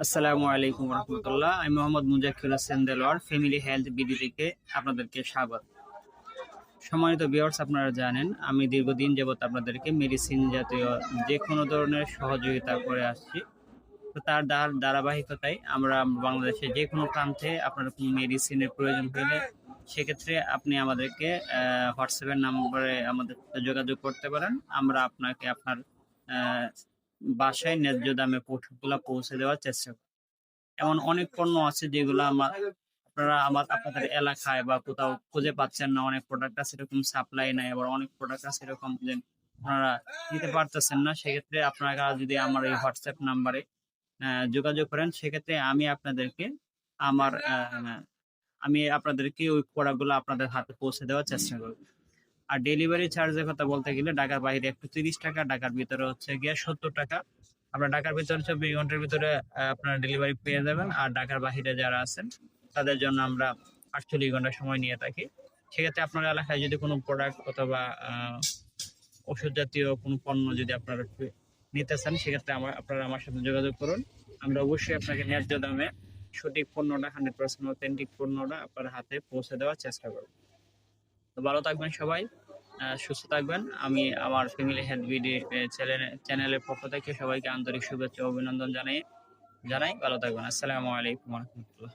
আসসালামু আলাইকুম রহমতুল্লাহ। আমি Mohammad Mujakkir Hossain Delwar family health BD থেকে আপনাদেরকে স্বাগত। সম্মানিত ভিউয়ার্স, আপনারা জানেন আমি দীর্ঘদিন যাবত আপনাদেরকে মেডিসিন জাতীয় যে কোনো ধরনের সহযোগিতা করে আসছি। তো তার ধারাবাহিকতায় আমরা বাংলাদেশের যে কোনো প্রান্তে আপনার কোনো মেডিসিনের প্রয়োজন হলে সেক্ষেত্রে আপনি আমাদেরকে হোয়াটসঅ্যাপের নম্বরে আমাদের সাথে যোগাযোগ করতে পারেন। আমরা আপনাকে আপনার আহ, বাসায় ন্যায্য দামে ওষুধগুলো পৌঁছে দেওয়ার চেষ্টা করি। এমন অনেক পণ্য আছে যেগুলো আপনারা আপনাদের এলাকায় বা কোথাও খুঁজে পাচ্ছেন না। অনেক প্রোডাক্ট আছে এরকম সাপ্লাই নাই, আবার অনেক প্রোডাক্ট আছে এরকম যে আপনারা দিতে পারতেছেন না। সেক্ষেত্রে আপনারা যদি আমার এই হোয়াটসঅ্যাপ নাম্বারে যোগাযোগ করেন, সেক্ষেত্রে আমার আমি আপনাদেরকে ওই প্রোডাক্ট গুলো আপনাদের হাতে পৌঁছে দেওয়ার চেষ্টা করব। আর ডেলিভারি চার্জের কথা বলতে গেলে ঢাকার বাইরে 130 টাকা, ঢাকার ভিতরে হচ্ছে গিয়ে 70 টাকা। আপনার ঢাকার ভিতরে 24 ঘন্টার ভিতরে আপনার ডেলিভারি পেয়ে যাবেন। আর ঢাকার বাহিরে যারা আছেন তাদের জন্য আমরা 48 ঘন্টা সময় নিয়ে থাকি। সেক্ষেত্রে আপনার এলাকায় যদি কোনো প্রোডাক্ট অথবা ওষুধ জাতীয় কোনো পণ্য যদি আপনারা নিতে চান, সেক্ষেত্রে আপনারা আমার সাথে যোগাযোগ করুন। আমরা অবশ্যই আপনাকে ন্যায্য দামে সঠিক পণ্যটা 100% অথেন্টিক পণ্যটা আপনার হাতে পৌঁছে দেওয়ার চেষ্টা করব। তো ভালো থাকবেন সবাই, সুস্থ থাকবেন। আমি আমার ফ্যামিলি হেলথ বিডি চ্যানেলের পক্ষ থেকে সবাইকে আন্তরিক শুভেচ্ছা ও অভিনন্দন জানাই। ভালো থাকবেন। আসসালামু আলাইকুম রহমতুল্লাহ।